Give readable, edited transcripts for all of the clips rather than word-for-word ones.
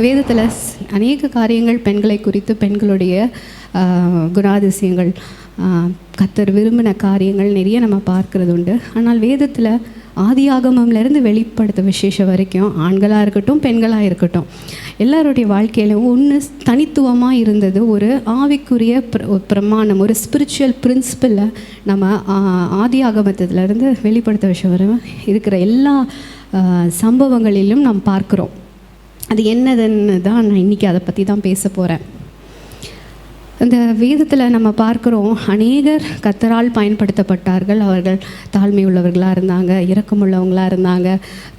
வேதத்தில் அநேக காரியங்கள் பெண்களை குறித்து, பெண்களுடைய குணாதிசயங்கள், கர்த்தர் விரும்பின காரியங்கள் நிறைய நம்ம பார்க்கறது உண்டு. ஆனால் வேதத்தில் ஆதியாகமம்லேருந்து வெளிப்படுத்த விசேஷம் வரைக்கும் ஆண்களாக இருக்கட்டும் பெண்களாக இருக்கட்டும் எல்லாருடைய வாழ்க்கையிலும் ஒன்று தனித்துவமாக இருந்தது. ஒரு ஆவிக்குரிய பிரமாணம், ஒரு ஸ்பிரிச்சுவல் பிரின்சிபலை நம்ம ஆதியாகமத்திலேருந்து வெளிப்படுத்த விஷயம் வரை இருக்கிற எல்லா சம்பவங்களிலும் நாம் பார்க்குறோம். அது என்னதுன்னு தான் நான் இன்றைக்கி அதை பற்றி தான் பேச போகிறேன். இந்த வேதத்தில் நம்ம பார்க்குறோம், அநேகர் கர்த்தரால் பயன்படுத்தப்பட்டார்கள். அவர்கள் தாழ்மை உள்ளவர்களாக இருந்தாங்க, இரக்கமுள்ளவங்களாக இருந்தாங்க,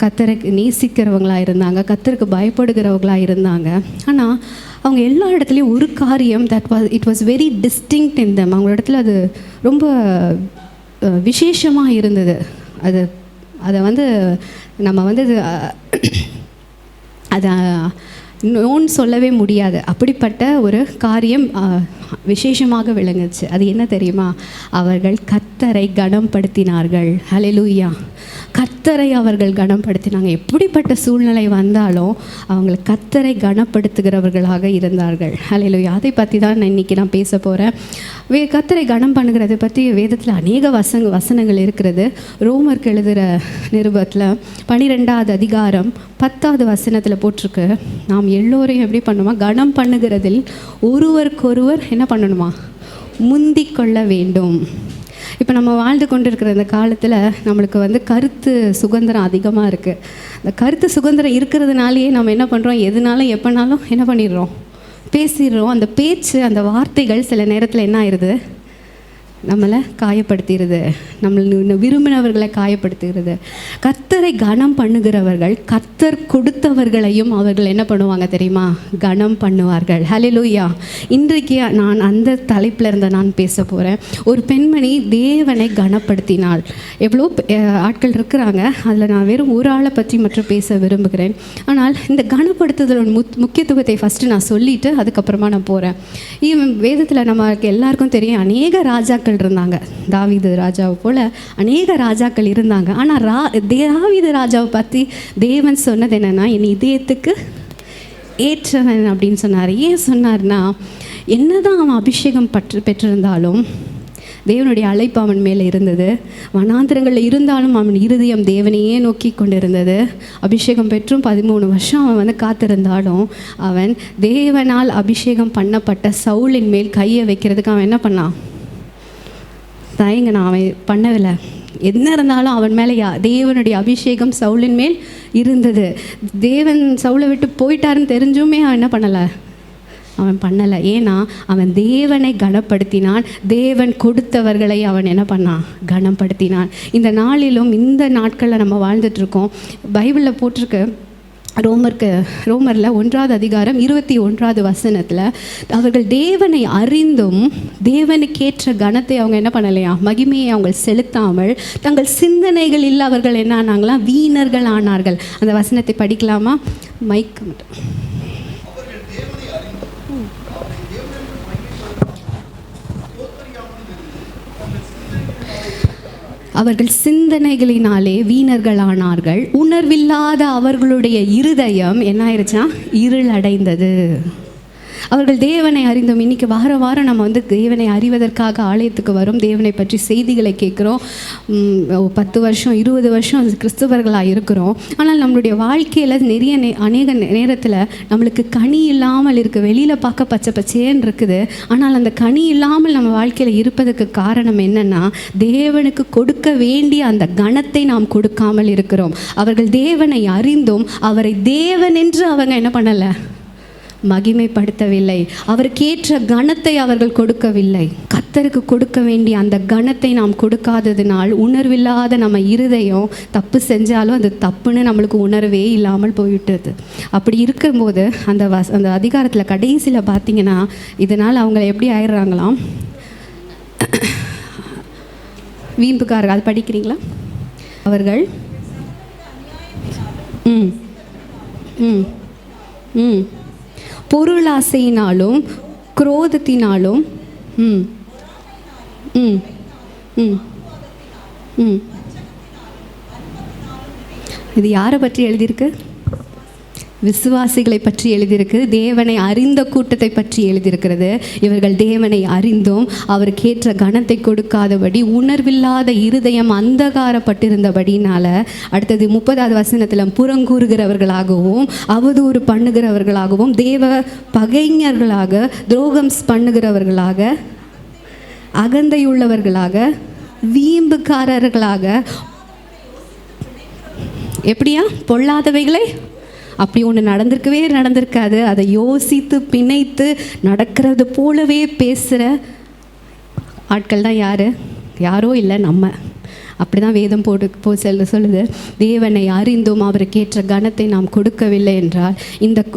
கர்த்தரை நேசிக்கிறவங்களாக இருந்தாங்க, கர்த்தருக்கு பயப்படுகிறவங்களாக இருந்தாங்க. ஆனால் அவங்க எல்லா இடத்துலையும் ஒரு காரியம் it was very distinct in them. அவங்க இடத்துல அது ரொம்ப விசேஷமாக இருந்தது. அதை நம்ம அதை நோன் சொல்லவே முடியாது. அப்படிப்பட்ட ஒரு காரியம் விசேஷமாக விளங்குச்சு. அது என்ன தெரியுமா? அவர்கள் கர்த்தரை கனப்படுத்தினார்கள். ஹல்லேலூயா! கர்த்தரை அவர்கள் கனப்படுத்தினாங்க. எப்படிப்பட்ட சூழ்நிலை வந்தாலும் அவங்களை கர்த்தரை கனப்படுத்துகிறவர்களாக இருந்தார்கள். ஹல்லேலூயா! அதை பற்றி தான் இன்றைக்கி நான் பேச போகிறேன். கர்த்தரை கனம் பண்ணுகிறதை பற்றி வேதத்தில் அநேக வசனங்கள் இருக்கிறது. ரோமருக்கு எழுதுகிற நிருபத்தில் 12வது அதிகாரம் 10வது வசனத்தில் போட்டிருக்கு, நாம் எல்லோரையும் எப்படி பண்ணுமா? கனம் பண்ணுகிறதில் ஒருவருக்கொருவர் என்ன பண்ணணுமா? முந்திக் கொள்ள வேண்டும். இப்போ நம்ம வாழ்ந்து கொண்டு இருக்கிற இந்த காலத்தில் நம்மளுக்கு கருத்து சுதந்திரம் அதிகமாக இருக்குது. இந்த கருத்து சுதந்திரம் இருக்கிறதுனாலேயே நம்ம என்ன பண்ணுறோம்? எதுனாலும் எப்போனாலும் என்ன பண்ணிடுறோம்? பேசிடுறோம். அந்த பேச்சு, அந்த வார்த்தைகள் சில நேரத்தில் என்ன ஆயிடுது? நம்மளை காயப்படுத்திடுது, நம்மளை விரும்பினவர்களை காயப்படுத்துகிறது. கர்த்தரை கனம் பண்ணுகிறவர்கள் கர்த்தர் கொடுத்தவர்களையும் அவர்கள் என்ன பண்ணுவாங்க தெரியுமா? கனம் பண்ணுவார்கள். ஹல்லேலூயா! இன்றைக்கு நான் அந்த தலைப்பில் இருந்த நான் பேச போகிறேன். ஒரு பெண்மணி தேவனை கனப்படுத்தினாள். எவ்வளோ ஆட்கள் இருக்கிறாங்க, அதில் நான் வெறும் ஒரு ஆளை பற்றி மற்றும் பேச விரும்புகிறேன். ஆனால் இந்த கனப்படுத்துதலோட முக்கியத்துவத்தை ஃபஸ்ட்டு நான் சொல்லிவிட்டு அதுக்கப்புறமா நான் போகிறேன். வேதத்தில் நமக்கு எல்லாருக்கும் தெரியும், அநேக ராஜாக்கள் இருந்தாங்க. தாவீது ராஜாவை போல அநேக ராஜாக்கள் இருந்தாங்க. ஆனால் தாவீது ராஜாவை பற்றி தேவன் சொன்னது என்னன்னா, என் இதயத்துக்கு ஏற்றவன் அப்படின்னு சொன்னார். ஏன் சொன்னார்னா, என்னதான் அவன் அபிஷேகம் பெற்றிருந்தாலும் தேவனுடைய அழைப்பு அவன் மேலே இருந்தது. வனாந்திரங்களில் இருந்தாலும் அவன் இருதயம் தேவனையே நோக்கி கொண்டிருந்தது. அபிஷேகம் பெற்றும் 13 வருஷம் அவன் காத்திருந்தாலும் அவன் தேவனால் அபிஷேகம் பண்ணப்பட்ட சவுலின் மேல் கையை வைக்கிறதுக்கு அவன் என்ன பண்ணான்? அவன் பண்ணவில்லை. என்ன இருந்தாலும் அவன் மேலே தேவனுடைய அபிஷேகம் சவுலின் மேல் இருந்தது. தேவன் சவுலை விட்டு போயிட்டாருன்னு தெரிஞ்சுமே அவன் என்ன பண்ணலை? அவன் பண்ணலை. ஏன்னா அவன் தேவனை கனப்படுத்தினான். தேவன் கொடுத்தவர்களை அவன் என்ன பண்ணான்? கனப்படுத்தினான். இந்த நாளிலும் இந்த நாட்களில் நம்ம வாழ்ந்துட்டுருக்கோம். பைபிளில் போட்டிருக்கு, ரோமரில் 1வது அதிகாரம் 21வது வசனத்தில், அவர்கள் தேவனை அறிந்தும் தேவனுக்கேற்ற கனத்தை அவங்க என்ன பண்ணலையா? மகிமையை அவங்க செலுத்தாமல் தங்கள் சிந்தனைகளில் அவர்கள் என்ன ஆனாங்களாம்? வீணர்கள் ஆனார்கள். அந்த வசனத்தை படிக்கலாமா? மைக் மட்டும். அவர்கள் சிந்தனைகளினாலே வீணர்களானார்கள். உணர்வில்லாத அவர்களுடைய இருதயம் என்ன ஆயிடுச்சா? இருளடைந்தது. அவர்கள் தேவனை அறிந்தோம். இன்றைக்கி வாரம் நம்ம தேவனை அறிவதற்காக ஆலயத்துக்கு வரும், தேவனை பற்றி செய்திகளை கேட்குறோம். 10 வருஷம் 20 வருஷம் கிறிஸ்தவர்களாக இருக்கிறோம். ஆனால் நம்மளுடைய வாழ்க்கையில் அநேக நேரத்தில் நம்மளுக்கு கனி இல்லாமல் இருக்குது. வெளியில் பார்க்க பச்சை பச்சேன்னு இருக்குது, ஆனால் அந்த கனி இல்லாமல் நம்ம வாழ்க்கையில் இருப்பதற்கு காரணம் என்னென்னா, தேவனுக்கு கொடுக்க வேண்டிய அந்த கனத்தை நாம் கொடுக்காமல் இருக்கிறோம். அவர்கள் தேவனை அறிந்தும் அவரை தேவன் என்று அவங்க என்ன பண்ணலை? மகிமைப்படுத்தவில்லை. அவருக்கேற்ற கனத்தை அவர்கள் கொடுக்கவில்லை. கர்த்தருக்கு கொடுக்க வேண்டிய அந்த கனத்தை நாம் கொடுக்காததினால் உணர்வில்லாத நம்ம இருதயம் தப்பு செஞ்சாலும் அது தப்புன்னு நம்மளுக்கு உணர்வே இல்லாமல் போய்விட்டது. அப்படி இருக்கும்போது அந்த அதிகாரத்தில் கடைசியில் பார்த்தீங்கன்னா, இதனால் அவங்க எப்படி ஆயிடுறாங்களாம்? வீம்புக்காரர்கள். அது படிக்கிறீங்களா? அவர்கள் பொருளாசையினாலும் குரோதத்தினாலும் இது யாரை பற்றி எழுதியிருக்கு? விசுவாசிகளை பற்றி எழுதியிருக்கு, தேவனை அறிந்த கூட்டத்தை பற்றி எழுதியிருக்கிறது. இவர்கள் தேவனை அறிந்தும் அவருக்கேற்ற கனத்தை கொடுக்காதபடி உணர்வில்லாத இருதயம் அந்தகாரப்பட்டிருந்தபடினால, அடுத்தது 30வது வசனத்தில் புறங்கூறுகிறவர்களாகவும் அவதூறு பண்ணுகிறவர்களாகவும் தேவ பகைஞர்களாக துரோகம் பண்ணுகிறவர்களாக அகந்தையுள்ளவர்களாக வீம்புக்காரர்களாக எப்படியா பொல்லாதவைகளை அப்படி ஒன்று நடந்திருக்காது. அதை யோசித்து பிணைத்து நடக்கிறது போலவே பேசுகிற ஆட்கள் தான் யாரோ இல்லை நம்ம. அப்படி தான் வேதம் சொல்லுது. தேவனை அறிந்தும் அவருக்கேற்ற கனத்தை நாம் கொடுக்கவில்லை என்றால்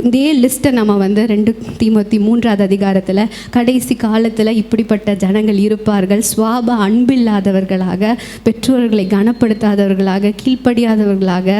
இதே லிஸ்ட்டை நம்ம 2 தீமோத்தி 3வது அதிகாரத்தில் கடைசி காலத்தில் இப்படிப்பட்ட ஜனங்கள் இருப்பார்கள். சுவாப அன்பில்லாதவர்களாக, பெற்றோர்களை கனப்படுத்தாதவர்களாக, கீழ்ப்படியாதவர்களாக,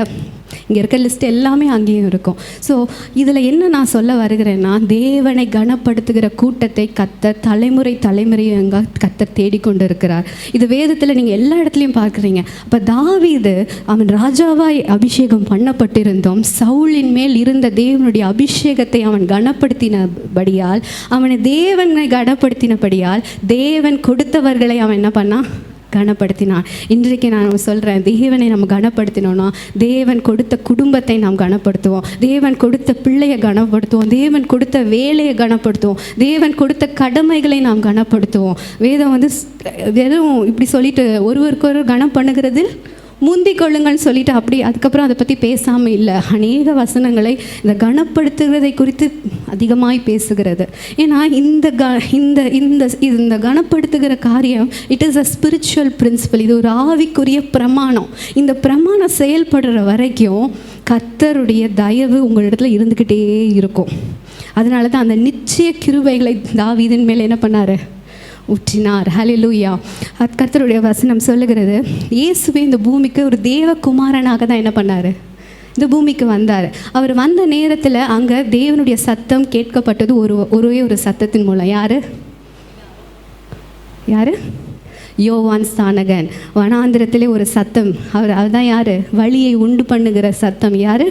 இங்கே இருக்க லிஸ்ட் எல்லாமே அங்கேயும் இருக்கும். ஸோ இதில் என்ன நான் சொல்ல வருகிறேன்னா, தேவனை கனப்படுத்துகிற கூட்டத்தை கர்த்தர் தலைமுறையாக கர்த்தர் தேடிக்கொண்டு இருக்கிறார். இது வேதத்தில் நீங்கள் எல்லா இடத்துலையும் பார்க்குறீங்க. அப்போ தாவீது அவன் ராஜாவாய் அபிஷேகம் பண்ணப்பட்டிருந்தோம், சவுலின் மேல் இருந்த தேவனுடைய அபிஷேகத்தை அவன் கனப்படுத்தினபடியால், அவனை தேவனை கனப்படுத்தினபடியால் தேவன் கொடுத்தவர்களை அவன் என்ன பண்ணான்? கனப்படுத்தினான். இன்றைக்கு நான் சொல்கிறேன், தேவனை நம்ம கனப்படுத்தினோன்னா தேவன் கொடுத்த குடும்பத்தை நாம் கனப்படுத்துவோம், தேவன் கொடுத்த பிள்ளையை கனப்படுத்துவோம், தேவன் கொடுத்த வேலையை கனப்படுத்துவோம், தேவன் கொடுத்த கடமைகளை நாம் கனப்படுத்துவோம். வேதம் வெறும் இப்படி சொல்லிட்டு ஒருவருக்கொரு கனம் பண்ணுகிறது முந்திக் கொள்ளுங்கள்னு சொல்லிட்டு அப்படி அதுக்கப்புறம் அதை பற்றி பேசாமல் இல்லை. அநேக வசனங்களை இந்த கனப்படுத்துகிறதை குறித்து அதிகமாய் பேசுகிறது. ஏன்னா இந்த கனப்படுத்துகிற காரியம் it is a spiritual principle. இது ஒரு ஆவிக்குரிய பிரமாணம். இந்த பிரமாணம் செயல்படுற வரைக்கும் கர்த்தருடைய தயவு உங்களிடத்துல இருந்துக்கிட்டே இருக்கும். அதனால தான் அந்த நிச்சய கிருபைகளை தாவீதின் மேலே என்ன பண்ணார்? ஊற்றினார். ஹல்லேலூயா. கர்த்தருடைய வசனம் சொல்லுகிறது, இயேசுவே இந்த பூமிக்கு ஒரு தேவகுமாரனாக தான் என்ன பண்ணார்? இந்த பூமிக்கு வந்தார். அவர் வந்த நேரத்தில் அங்கே தேவனுடைய சத்தம் கேட்கப்பட்டது ஒரே ஒரு சத்தத்தின் மூலம். யார்? யோவான் ஸ்நானகன். வனாந்திரத்திலே ஒரு சத்தம். அதுதான் யார்? வழியை உண்டு பண்ணுகிற சத்தம். யார்?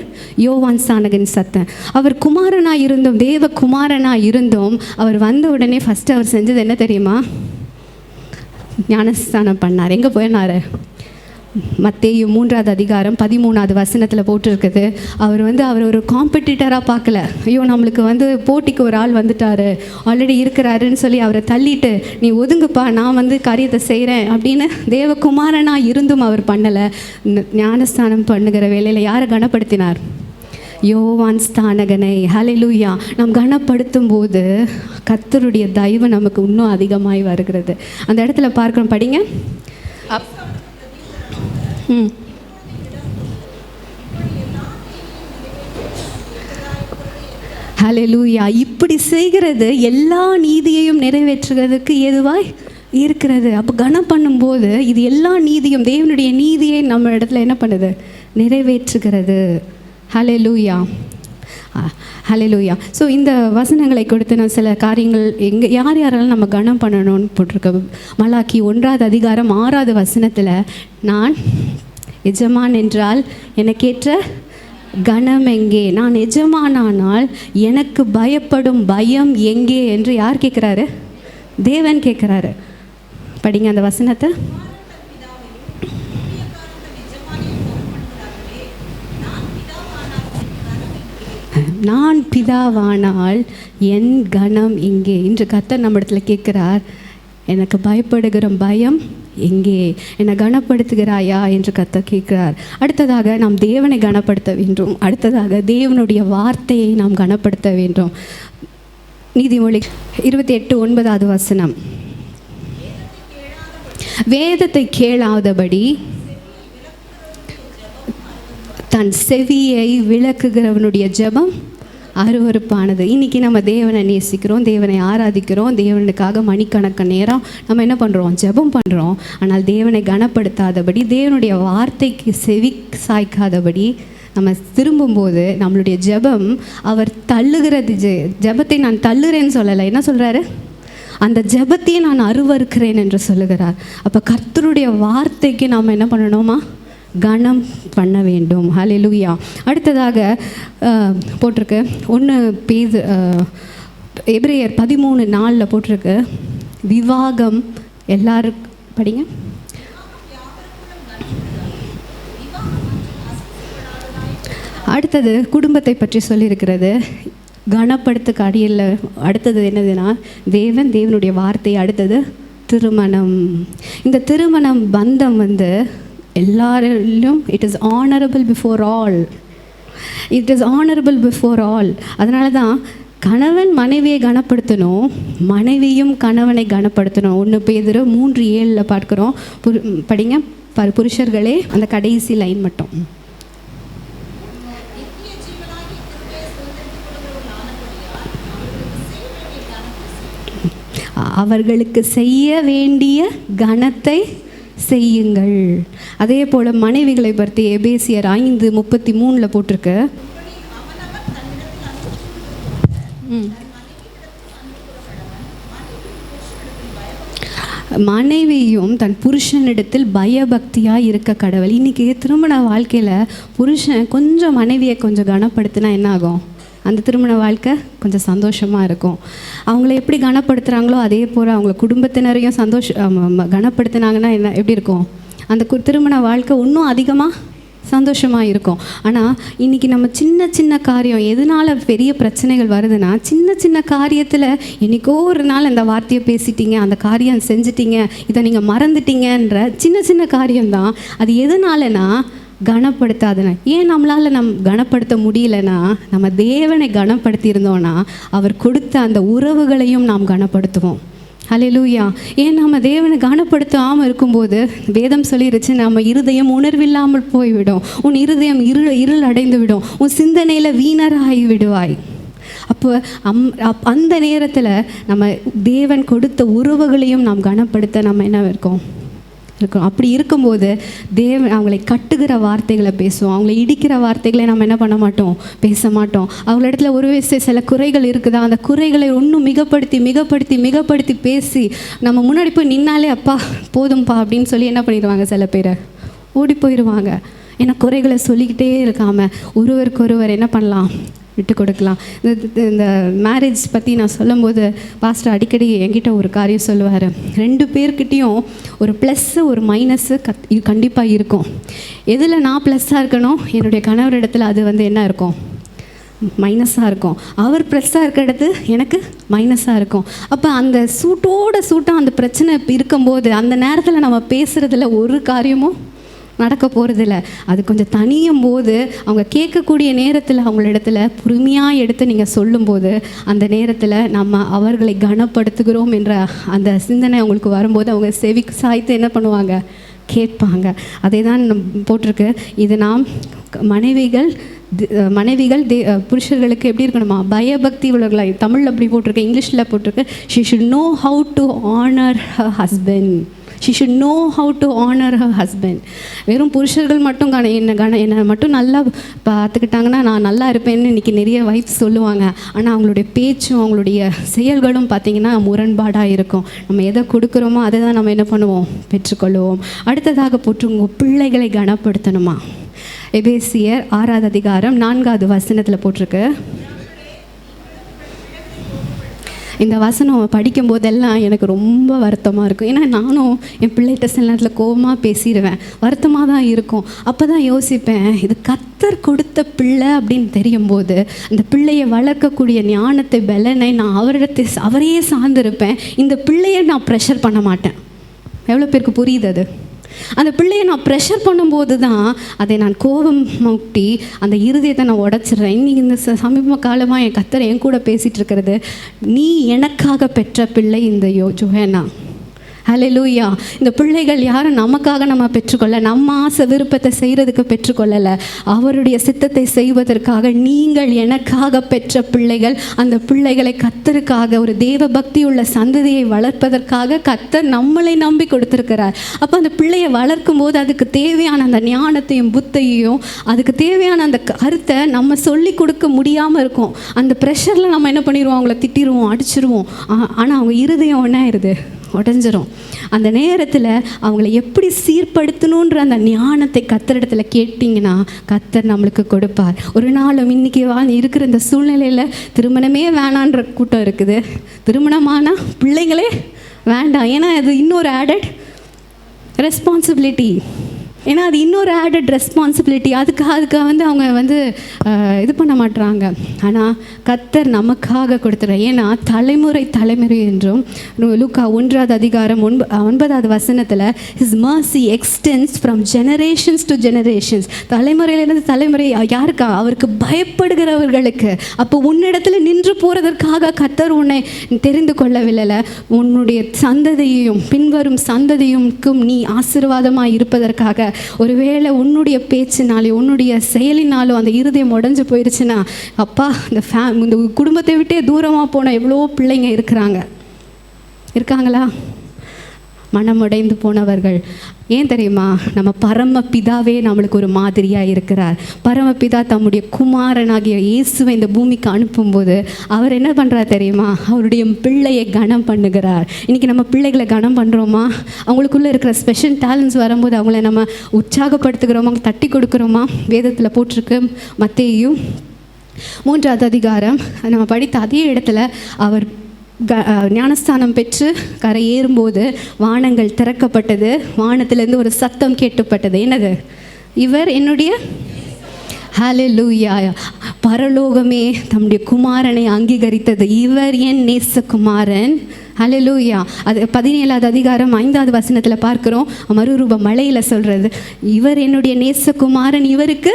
யோவான் ஸ்நானகன் சத்தம். அவர் குமாரனாக இருந்தோம், தேவ குமாரனாக இருந்தோம். அவர் வந்த உடனே ஃபஸ்ட்டு அவர் செஞ்சது என்ன தெரியுமா? ஞானஸ்தானம் பண்ணார். எங்கே போயினார்? மத்தேயு 3வது அதிகாரம் 13வது வசனத்தில் போட்டிருக்குது. அவர் ஒரு காம்படிட்டராக பார்க்கல. ஐயோ நம்மளுக்கு போட்டிக்கு ஒரு ஆள் வந்துட்டார், ஆல்ரெடி இருக்கிறாருன்னு சொல்லி அவரை தள்ளிட்டு நீ ஒதுங்குப்பா, நான் காரியத்தை செய்கிறேன் அப்படின்னு தேவகுமாரனாக இருந்தும் அவர் பண்ணலை. ஞானஸ்தானம் பண்ணுகிற வேலையில் யாரை கனப்படுத்தினார்? யோவான் ஸ்நானகனை. ஹல்லேலூயா. நாம் கனப்படுத்தும் போது கர்த்தருடைய தயவு நமக்கு இன்னும் அதிகமாய் வருகிறது. அந்த இடத்துல பார்க்கணும், படிங்க. ஹல்லேலூயா. இப்படி செய்கிறது எல்லா நீதியையும் நிறைவேற்றுகிறதுக்கு ஏதுவாய் இருக்கிறது. அப்போ கனம் பண்ணும்போது இது எல்லா நீதியும், தேவனுடைய நீதியை நம்ம இடத்துல என்ன பண்ணுது? நிறைவேற்றுகிறது. ஹல்லேலூயா. ஹல்லேலூயா. ஸோ இந்த வசனங்களை கொடுத்து நான் சில காரியங்கள் யாரெல்லாம் நம்ம கனம் பண்ணணும்னு போட்டிருக்க. மலாக்கி 1வது அதிகாரம் 6வது வசனத்தில், நான் எஜமான் என்றால் எனக்கேற்ற கனம் எங்கே? நான் எஜமானானால் எனக்கு பயப்படும் பயம் எங்கே என்று யார் கேட்குறாரு? தேவன் கேட்குறாரு. படிங்க அந்த வசனத்தை. நான் பிதாவானால் என் கனம் எங்கே? இன்று கர்த்தர் நம்ம இடத்துல கேட்குறார், எனக்கு பயப்படுகிற பயம் எங்கே? என்னை கனப்படுத்துகிறாயா என்று கர்த்தர் கேட்கிறார். அடுத்ததாக நாம் தேவனை கனப்படுத்த வேண்டும். அடுத்ததாக தேவனுடைய வார்த்தையை நாம் கனப்படுத்த வேண்டும். நீதிமொழி 28:9வது வசனம், வேதத்தை கேளாதபடி தன் செவியை விளக்குகிறவனுடைய ஜெபம் அருவருப்பானது. இன்றைக்கி நம்ம தேவனை நேசிக்கிறோம், தேவனை ஆராதிக்கிறோம், தேவனுக்காக மணிக்கணக்க நேரம் நம்ம என்ன பண்ணுறோம்? ஜெபம் பண்ணுறோம். ஆனால் தேவனை கனப்படுத்தாதபடி, தேவனுடைய வார்த்தைக்கு செவி சாய்க்காதபடி நம்ம திரும்பும்போது நம்மளுடைய ஜெபம் அவர் தள்ளுகிறது. ஜெபத்தை நான் தள்ளுறேன்னு சொல்லலை. என்ன சொல்கிறாரு? அந்த ஜெபத்தையே நான் அருவருக்கிறேன் என்று சொல்லுகிறார். அப்போ கர்த்தருடைய வார்த்தைக்கு நாம் என்ன பண்ணணுமா? கனம் பண்ண வேண்டும். ஹல்லேலூயா. அடுத்ததாக போட்டிருக்கு 1 பேது எபிரேயர் 13:4 போட்டிருக்கு, விவாகம் எல்லாரும் படிங்க. அடுத்தது குடும்பத்தை பற்றி சொல்லியிருக்கிறது. கனப்படுத்துக்கு அடியில் அடுத்தது என்னதுன்னா தேவனுடைய வார்த்தை. அடுத்தது திருமணம். இந்த திருமணம் பந்தம் எல்லாரிலும் it is honourable before all. It is honourable before all. அதனால தான் கணவன் மனைவியை கனப்படுத்தணும், மனைவியும் கணவனை கனப்படுத்தணும். 1 பேதுரு 3:7 பார்க்குறோம். படிங்க புருஷர்களே, அந்த கடைசி லைன் மட்டும். அவர்களுக்கு செய்ய வேண்டிய கனத்தை செய்யுங்கள். அதே போல் மனைவிகளை பற்றி எபேசியர் 5:33 போட்டிருக்கு, மனைவியும் தன் புருஷனிடத்தில் பயபக்தியாக இருக்க கடவுள். இன்றைக்கி திருமண வாழ்க்கையில் புருஷன் கொஞ்சம் மனைவியை கொஞ்சம் கனப்படுத்தினா என்ன ஆகும்? அந்த திருமண வாழ்க்கை கொஞ்சம் சந்தோஷமாக இருக்கும். அவங்கள எப்படி கனப்படுத்துகிறாங்களோ அதே போல் அவங்கள குடும்பத்தினரையும் கனப்படுத்தினாங்கன்னா எப்படி இருக்கும்? அந்த திருமண வாழ்க்கை இன்னும் அதிகமாக சந்தோஷமாக இருக்கும். ஆனால் இன்றைக்கி நம்ம சின்ன சின்ன காரியம் எதனால் பெரிய பிரச்சனைகள் வருதுன்னா, சின்ன சின்ன காரியத்தில் என்றைக்கோ ஒரு நாள் அந்த வார்த்தையை பேசிட்டீங்க, அந்த காரியம் செஞ்சிட்டீங்க, இதை நீங்கள் மறந்துட்டீங்கன்ற சின்ன சின்ன காரியம்தான். அது எதனாலனா கனப்படுத்தாதுன்னா. ஏன் நம்மளால் கனப்படுத்த முடியலன்னா, நம்ம தேவனை கனப்படுத்தி இருந்தோன்னா அவர் கொடுத்த அந்த உறவுகளையும் நாம் கனப்படுத்துவோம். ஹல்லேலூயா. ஏன் நம்ம தேவனை கனப்படுத்தாமல் இருக்கும்போது வேதம் சொல்லிருச்சு, நம்ம இருதயம் உணர்வில்லாமல் போய்விடும், உன் இருதயம் இருள் அடைந்து விடும், உன் சிந்தனையில் வீணராகி விடுவாய். அப்போ அந்த நேரத்தில் நம்ம தேவன் கொடுத்த உறவுகளையும் நாம் கனப்படுத்த நம்ம என்ன இருக்கோம். அப்படி இருக்கும்போது தேவன் அவங்களை கட்டுகிற வார்த்தைகளை பேசுவோம், அவங்களை இடிக்கிற வார்த்தைகளை நம்ம என்ன பண்ண மாட்டோம், பேச மாட்டோம். அவங்களிடத்துல ஒரு சில குறைகள் இருக்குதா, அந்த குறைகளை இன்னும் மிகப்படுத்தி பேசி நம்ம முன்னாடி போய் நின்னாலே அப்பா போதும்பா அப்படின்னு சொல்லி என்ன பண்ணிடுவாங்க, சில பேரை ஓடி போயிடுவாங்க. ஏன்னா குறைகளை சொல்லிக்கிட்டே இருக்காமல் ஒருவருக்கொருவர் என்ன பண்ணலாம், விட்டு கொடுக்கலாம். இந்த மேரேஜ் பற்றி நான் சொல்லும்போது பாஸ்டர் அடிக்கடி என்கிட்ட ஒரு காரியம் சொல்லுவார். 2 பேர்கிட்டையும் ஒரு ப்ளஸ்ஸு ஒரு மைனஸ்ஸு கண்டிப்பாக இருக்கும். எதில் நான் ப்ளஸ்ஸாக இருக்கணும், என்னுடைய கணவர் இடத்துல அது என்ன இருக்கும், மைனஸாக இருக்கும். அவர் ப்ளஸ்ஸாக இருக்கிற இடத்து எனக்கு மைனஸாக இருக்கும். அப்போ அந்த சூட்டாக அந்த பிரச்சனை இருக்கும்போது அந்த நேரத்தில் நம்ம பேசுகிறதுல ஒரு காரியமும் நடக்க போகிறதில்ல. அது கொஞ்சம் தனியும் போது அவங்க கேட்கக்கூடிய நேரத்தில் அவங்களிடத்துல பொறுமையாக எடுத்து நீங்கள் சொல்லும்போது அந்த நேரத்தில் நம்ம அவர்களை கனப்படுத்துகிறோம் என்ற அந்த சிந்தனை அவங்களுக்கு வரும்போது அவங்க செவி சாய்த்து என்ன பண்ணுவாங்க, கேட்பாங்க. அதே தான் போட்டிருக்கு. இது நாம் மனைவிகள் புருஷர்களுக்கு எப்படி இருக்கணுமா, பயபக்தி உள்ளவர்களாக. தமிழில் அப்படி போட்டிருக்கு, இங்கிலீஷில் போட்டிருக்கு, she should know how to honor her husband. She should know how to honor her husband. வெறும் புருஷர்கள் மட்டும் என்னை மட்டும் நல்லா பார்த்துக்கிட்டாங்கன்னா நான் நல்லா இருப்பேன்னு இன்றைக்கி நிறைய வைஃப் சொல்லுவாங்க. ஆனால் அவங்களுடைய பேச்சும் அவங்களுடைய செயல்களும் பார்த்திங்கன்னா முரண்பாடாக இருக்கும். நம்ம எதை கொடுக்குறோமோ அதை தான் நம்ம என்ன பண்ணுவோம், பெற்றுக்கொள்வோம். அடுத்ததாக போட்டுங்க, பிள்ளைகளை கனப்படுத்தணுமா. எபேசியர் 6:4 போட்டிருக்கு. இந்த வசனம் படிக்கும் போதெல்லாம் எனக்கு ரொம்ப வருத்தமாக இருக்கும். ஏன்னா நானும் என் பிள்ளைகிட்ட சில நேரத்தில் கோபமாக பேசிடுவேன், வருத்தமாக தான் இருக்கும். அப்போ தான் யோசிப்பேன், இது கர்த்தர் கொடுத்த பிள்ளை அப்படின்னு தெரியும் போது அந்த பிள்ளையை வளர்க்கக்கூடிய ஞானத்தை பலனை நான் அவரையே சார்ந்திருப்பேன். இந்த பிள்ளையை நான் ப்ரெஷர் பண்ண மாட்டேன். எவ்வளோ பேருக்கு புரியுது அது? அந்த பிள்ளையை நான் ப்ரெஷர் பண்ணும்போது தான் அதை நான் கோபம் மூட்டி அந்த இருதயத்தை நான் உடச்சிட்றேன். இன்றைக்கி இந்த சமீப காலமாக என் கர்த்தர் என் கூட பேசிகிட்டு இருக்கிறது, நீ எனக்காக பெற்ற பிள்ளை இந்த ஜோஹன்னா. ஹல்லேலூயா. இந்த பிள்ளைகள் யாரும் நமக்காக நம்ம பெற்றுக்கொள்ள, நம்ம ஆசை விருப்பத்தை செய்கிறதுக்கு பெற்றுக்கொள்ளலை, அவருடைய சித்தத்தை செய்வதற்காக நீங்கள் எனக்காக பெற்ற பிள்ளைகள். அந்த பிள்ளைகளை கர்த்தருக்காக ஒரு தேவ பக்தி உள்ள சந்ததியை வளர்ப்பதற்காக கர்த்தர் நம்மளை நம்பி கொடுத்துருக்கிறார். அப்போ அந்த பிள்ளையை வளர்க்கும் போது அதுக்கு தேவையான அந்த ஞானத்தையும் புத்தையும் அதுக்கு தேவையான அந்த கருத்தை நம்ம சொல்லி கொடுக்க முடியாமல் இருக்கும். அந்த ப்ரெஷரில் நம்ம என்ன பண்ணிடுவோம், அவங்கள திட்டிடுவோம், அடிச்சிருவோம். ஆனால் அவங்க இருதயம் என்ன ஆயிடுது, உடஞ்சிரும். அந்த நேரத்தில் அவங்கள எப்படி சீர்படுத்தணுன்ற அந்த ஞானத்தை கர்த்தரிடத்தில் கேட்டிங்கன்னா கர்த்தர் நம்மளுக்கு கொடுப்பார். ஒரு நாளும் இன்றைக்கி இருக்கிற இந்த சூழ்நிலையில் திருமணமே வேணான்ற கூட்டம் இருக்குது. திருமணமானா பிள்ளைங்களே வேண்டாம், ஏன்னா அது இன்னொரு ஆடட் ரெஸ்பான்சிபிலிட்டி. ஏன்னா அது இன்னொரு ஆடட் ரெஸ்பான்சிபிலிட்டி. அதுக்கு வந்து அவங்க இது பண்ண மாட்டுறாங்க. ஆனால் கர்த்தர் நமக்காக கொடுத்துறார். ஏன்னா தலைமுறை என்றும் லூக்கா 1:9 His mercy extends from generations to generations. தலைமுறையிலிருந்து தலைமுறை யாருக்கா? அவருக்கு பயப்படுகிறவர்களுக்கு. அப்போ உன்னிடத்தில் நின்று போகிறதற்காக கர்த்தர் உன்னை தெரிந்து கொள்ளவில்லை. உன்னுடைய சந்ததியையும் பின்வரும் சந்ததியுக்கும் நீ ஆசீர்வாதமாக இருப்பதற்காக. ஒருவேளை உன்னுடைய பேச்சினாலே உன்னுடைய செயலினாலும் அந்த இருதயம் உடைஞ்சு போயிடுச்சுன்னா, அப்பா இந்த குடும்பத்தை விட்டே தூரமாக போன எவ்வளோ பிள்ளைங்க இருக்காங்களா? மனமுடைந்து போனவர்கள். ஏன் தெரியுமா? நம்ம பரமபிதாவே நம்மளுக்கு ஒரு மாதிரியாக இருக்கிறார். பரமபிதா தம்முடைய குமாரனாகிய இயேசுவை இந்த பூமிக்கு அனுப்பும்போது அவர் என்ன பண்ணுறார் தெரியுமா? அவருடைய பிள்ளையை கனம் பண்ணுகிறார். இன்றைக்கி நம்ம பிள்ளைகளை கனம் பண்ணுறோமா? அவங்களுக்குள்ளே இருக்கிற ஸ்பெஷல் டேலண்ட்ஸ் வரும்போது அவங்கள நம்ம உற்சாகப்படுத்துகிறோமா, தட்டி கொடுக்குறோமா? வேதத்தில் போட்டிருக்கு. மத்தேயு 3 நம்ம படித்த அதே இடத்துல அவர் ஞானஸ்தானம் பெற்று கரை ஏறும்போது வானங்கள் திறக்கப்பட்டது. வானத்திலேருந்து ஒரு சத்தம் கேட்டுப்பட்டது. என்னது? இவர் என்னுடைய ஹல்லேலூயா. பரலோகமே தம்முடைய குமாரனை அங்கீகரித்தது. இவர் என் நேசகுமாரன். ஹல்லேலூயா. அது 17 5 பார்க்குறோம். மறுரூப மலையில் சொல்கிறது, இவர் என்னுடைய நேசகுமாரன், இவருக்கு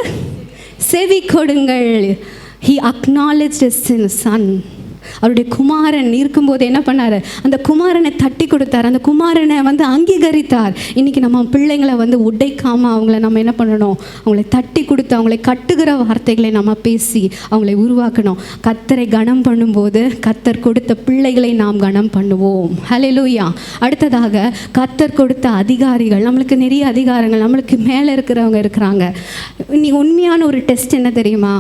செவி கொடுங்கள். He acknowledged his son. அவருடைய குமாரன் இருக்கும்போது என்ன பண்ணார்? அந்த குமாரனை தட்டி கொடுத்தார். அந்த குமாரனை அங்கீகரித்தார். இன்றைக்கி நம்ம பிள்ளைங்களை உடைக்காமல் அவங்கள நம்ம என்ன பண்ணணும்? அவங்களை தட்டி கொடுத்து அவங்களை கட்டுகிற வார்த்தைகளை நம்ம பேசி அவங்களை உருவாக்கணும். கர்த்தரை கனம் பண்ணும்போது கர்த்தர் கொடுத்த பிள்ளைகளை நாம் கனம் பண்ணுவோம். ஹல்லேலூயா. அடுத்ததாக கர்த்தர் கொடுத்த அதிகாரிகள். நம்மளுக்கு நிறைய அதிகாரங்கள் நம்மளுக்கு மேலே இருக்கிறவங்க இருக்கிறாங்க. இன்னைக்கு உண்மையான ஒரு டெஸ்ட் என்ன தெரியுமா?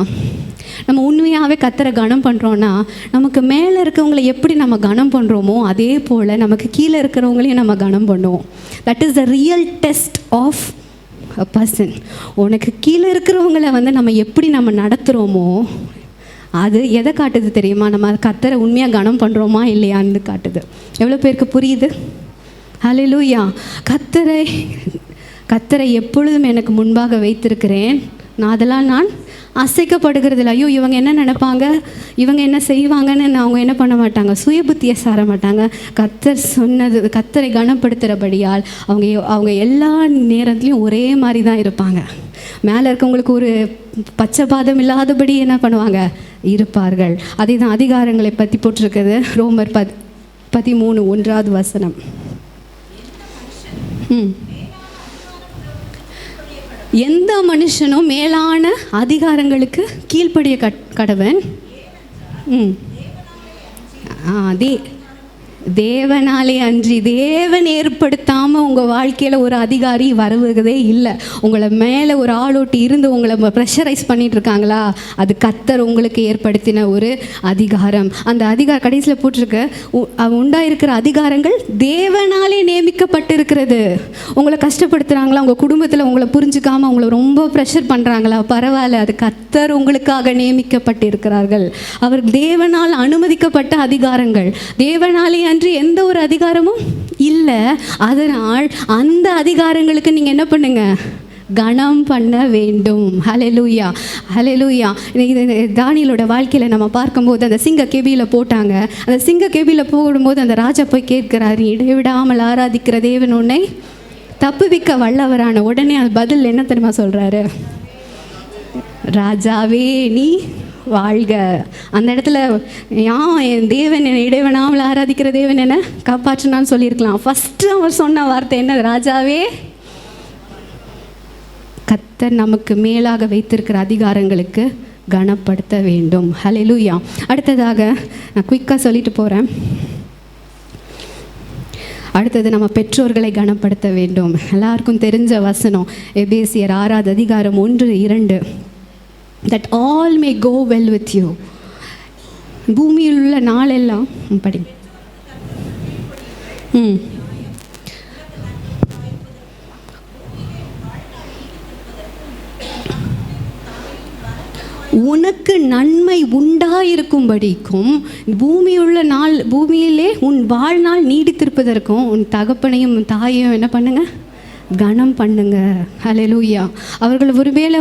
நம்ம உண்மையாகவே கர்த்தரை கனம் பண்ணுறோன்னா நமக்கு மேலே இருக்கிறவங்களை எப்படி நம்ம கனம் பண்ணுறோமோ அதே போல் நமக்கு கீழே இருக்கிறவங்களையும் நம்ம கனம் பண்ணுவோம். That is the real test of a person. உனக்கு கீழே இருக்கிறவங்களை நம்ம எப்படி நம்ம நடத்துகிறோமோ அது எதை காட்டுது தெரியுமா? நம்ம கர்த்தரை உண்மையாக கனம் பண்ணுறோமா இல்லையான்னு காட்டுது. எவ்வளோ பேருக்கு புரியுது? ஹல்லேலூயா. கர்த்தரை எப்பொழுதும் எனக்கு முன்பாக வைத்திருக்கிறேன். அதெல்லாம் நான் அசைக்கப்படுகிறதில்ல. ஐயோ இவங்க என்ன நினைப்பாங்க, இவங்க என்ன செய்வாங்கன்னு அவங்க என்ன பண்ண மாட்டாங்க, சுய புத்தியை சார மாட்டாங்க. கர்த்தர் சொன்னது, கர்த்தரை கனப்படுத்துகிறபடியால் அவங்க எல்லா நேரத்துலையும் ஒரே மாதிரி தான் இருப்பாங்க. மேலே இருக்கவங்களுக்கு ஒரு பச்சைபாதம் இல்லாதபடி என்ன பண்ணுவாங்க? இருப்பார்கள். அதே தான் அதிகாரங்களை பற்றி போட்டிருக்குது. ரோமர் 13:1 எந்த மனுஷனும் மேலான அதிகாரங்களுக்கு கீழ்ப்படிய கடவன். தேவனாலே அன்றி, தேவன் ஏற்படுத்தாமல் உங்கள் வாழ்க்கையில் ஒரு அதிகாரி வருவதே இல்லை. உங்களை மேலே ஒரு ஆளோட்டி இருந்து உங்களை ப்ரெஷரைஸ் பண்ணிட்டு இருக்காங்களா? அது கர்த்தர் உங்களுக்கு ஏற்படுத்தின ஒரு அதிகாரம். அந்த அதிகாரம் கடைசியில் போட்டிருக்கு, உண்டாயிருக்கிற அதிகாரங்கள் தேவனாலே நியமிக்கப்பட்டிருக்கிறது. உங்களை கஷ்டப்படுத்துகிறாங்களா? உங்கள் குடும்பத்தில் உங்களை புரிஞ்சுக்காமல் உங்களை ரொம்ப ப்ரெஷர் பண்ணுறாங்களா? பரவாயில்ல, அது கர்த்தர் உங்களுக்காக நியமிக்கப்பட்டிருக்கிறார்கள். அவர் தேவனால் அனுமதிக்கப்பட்ட அதிகாரங்கள். தேவனாலே அன்று எந்த ஒரு அதிகாரமும் இல்லை. அதனால் அந்த அதிகாரங்களுக்கு நீங்கள் என்ன பண்ணுங்க? கனம் பண்ண வேண்டும். ஹல்லேலூயா, ஹல்லேலூயா. தானியேலோட வாழ்க்கையில் நம்ம பார்க்கும்போது அந்த சிங்க கேபியில் போட்டாங்க. அந்த சிங்க கேபியில் போடும்போது அந்த ராஜா போய் கேட்கிறாரு, இடைவிடாமல் ஆராதிக்கிற தேவன் உன்னை தப்புவிக்க வல்லவரான. உடனே அது பதில் என்ன தெரியுமா சொல்கிறாரு? ராஜாவே நீ வாழ்க. அந்த இடத்துல என் தேவன் என்னை இடைவனாமல் ஆராதிக்கிற தேவன் என்ன காப்பாற்றினான்னு சொல்லியிருக்கலாம். ஃபஸ்ட்டு அவர் சொன்ன வார்த்தை என்ன? ராஜாவே. கர்த்தர் நமக்கு மேலாக வைத்திருக்கிற அதிகாரங்களுக்கு கனப்படுத்த வேண்டும். ஹல்லேலூயா. அடுத்ததாக நான் குயிக்காக சொல்லிட்டு போகிறேன். அடுத்தது நம்ம பெற்றோர்களை கனப்படுத்த வேண்டும். எல்லாருக்கும் தெரிஞ்ச வசனம் எபேசியர் 6:1-2 that all may go well with you. பூமியில் உள்ள நாளெல்லாம் படி உனக்கு நன்மை உண்டாயிருக்கும்படிக்கும் பூமியிலே உன் வாழ்நாள் நீடித்திருப்பதற்கும் உன் தகப்பனையும் தாயையும் என்ன பண்ணுங்க, கனம் பண்ணுங்க. ஹல்லேலூயா. அவர்கள் ஒருவேளை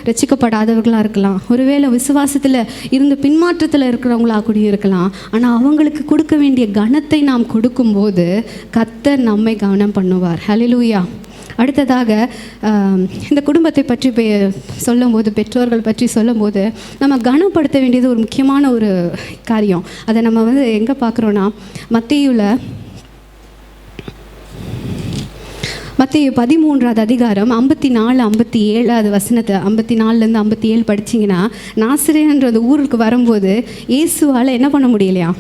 ரட்சிக்கப்படாதவர்களாக இருக்கலாம், ஒருவேளை விசுவாசத்தில் இருந்து பின்மாற்றத்தில் இருக்கிறவங்களா கூட இருக்கலாம். ஆனால் அவங்களுக்கு கொடுக்க வேண்டிய கனத்தை நாம் கொடுக்கும்போது கர்த்தர் நம்மை கனம் பண்ணுவார். ஹல்லேலூயா. அடுத்ததாக இந்த குடும்பத்தை பற்றி சொல்லும்போது, பெற்றோர்கள் பற்றி சொல்லும்போது நம்ம கனப்படுத்த வேண்டியது ஒரு முக்கியமான ஒரு காரியம். அதை நம்ம எங்கே பார்க்குறோன்னா, மத்தேயு 13வது அதிகாரம் 54-57 வசனத்தை 54லேருந்து 57 படிச்சிங்கன்னா, நாசரேன்ற அந்த ஊருக்கு வரும்போது இயேசுவால் என்ன பண்ண முடியலையா,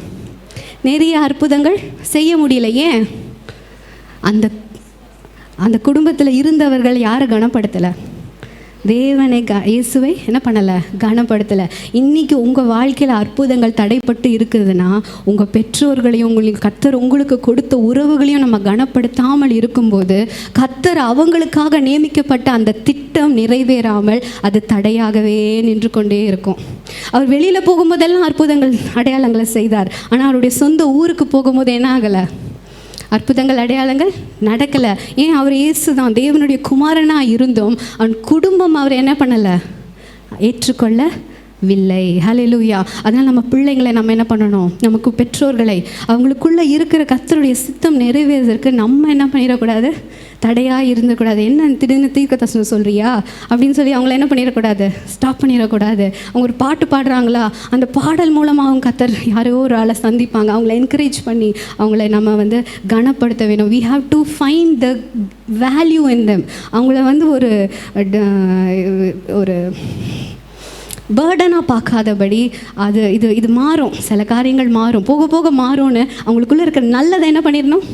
நிறைய அற்புதங்கள் செய்ய முடியல. ஏன்? அந்த குடும்பத்தில் இருந்தவர்கள் யாரை கனப்படுத்தலை? தேவனை இயேசுவை என்ன பண்ணலை, கனப்படுத்தலை. இன்றைக்கி உங்கள் வாழ்க்கையில் அற்புதங்கள் தடைப்பட்டு இருக்குதுன்னா, உங்கள் பெற்றோர்களையும் உங்களுக்கு கர்த்தர் உங்களுக்கு கொடுத்த உறவுகளையும் நம்ம கனப்படுத்தாமல் இருக்கும்போது கர்த்தர் அவங்களுக்காக நியமிக்கப்பட்ட அந்த திட்டம் நிறைவேறாமல் அது தடையாகவே நின்று கொண்டே இருக்கும். அவர் வெளியில் போகும்போதெல்லாம் அற்புதங்கள் அடையாளங்களை செய்தார். ஆனால் அவருடைய சொந்த ஊருக்கு போகும்போது என்ன ஆகலை, அற்புதங்கள் அடையாளங்கள் நடக்கலை. ஏன்? அவர் இயேசு தான், தேவனுடைய குமாரனாக இருந்தும் அவன் குடும்பம் அவர் என்ன பண்ணலை, ஏற்றுக்கொள்ளவில்லை. ஹல்லேலூயா. அதனால் நம்ம பிள்ளைங்களை நம்ம என்ன பண்ணணும், நமக்கு பெற்றோர்களை அவங்களுக்குள்ளே இருக்கிற கர்த்தருடைய சித்தம் நிறைவேறதற்கு நம்ம என்ன பண்ணிடக்கூடாது, தடையாக இருந்துக்கூடாது. என்ன திடீர்னு தீர்க்கதரிசனம் சொல்கிறியா அப்படின்னு சொல்லி அவங்கள என்ன பண்ணிடக்கூடாது, ஸ்டாப் பண்ணிடக்கூடாது. அவங்க ஒரு பாட்டு பாடுறாங்களா, அந்த பாடல் மூலமாக அவங்க கர்த்தர் யாரோ ஒரு ஆளை சந்திப்பாங்க. அவங்கள என்கரேஜ் பண்ணி அவங்கள நம்ம கனப்படுத்த வேணும். we have to find the value in them. அவங்கள ஒரு பேர்டனாக பார்க்காதபடி இது மாறும், சில காரியங்கள் மாறும், போக போக மாறும்னு அவங்களுக்குள்ளே இருக்கிற நல்லதை என்ன பண்ணிடணும்,